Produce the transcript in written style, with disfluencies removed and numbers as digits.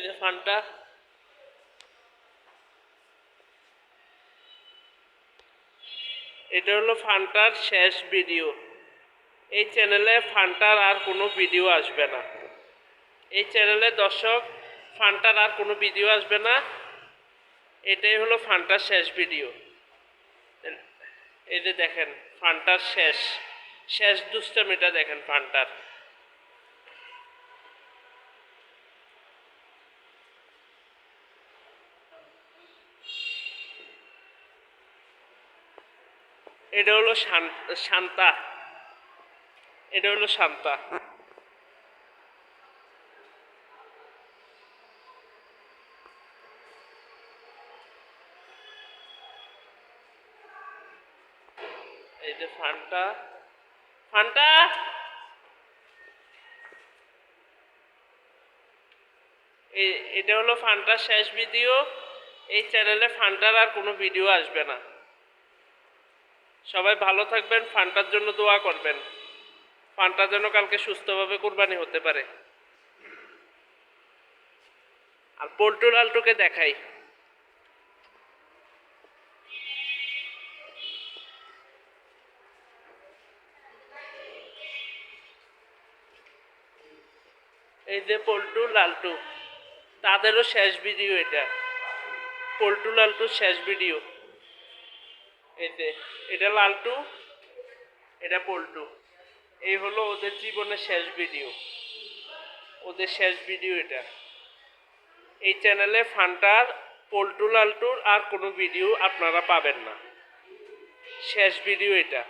যে ফান্টা, এটা হলো ফান্টার শেষ ভিডিও। এই চ্যানেলে ফান্টার আর কোনো ভিডিও আসবে না। এই চ্যানেলে দর্শক ফান্টার আর কোনো ভিডিও আসবে না। এটাই হলো ফান্টার শেষ ভিডিও। এই যে দেখেন ফান্টার শেষ দুষ্টামিটা দেখেন ফান্টার। এটা হলো শান্তা, এটা হলো শান্তা। এই যে ফান্টা, ফান্টা এটা হলো ফান্টার শেষ ভিডিও। এই চ্যানেলে ফান্টার আর কোনো ভিডিও আসবে না। সবাই ভালো থাকবেন, ফান্টার জন্য দোয়া করবেন। ফান্টা যেন কালকে সুস্থভাবে কুরবানি হতে পারে। আর পল্টু লালটুকে দেখাই, এই যে পল্টু লালটু, তাদেরও শেষ ভিডিও এটা। পল্টু লালটুর শেষ ভিডিও। এই যে এটা লালটু, এটা পল্টু। এই হলো ওদের জীবনের শেষ ভিডিও, ওদের শেষ ভিডিও এটা। এই চ্যানেলে ফান্টার, পল্টু লালটুর আর কোনো ভিডিও আপনারা পাবেন না। শেষ ভিডিও এটা।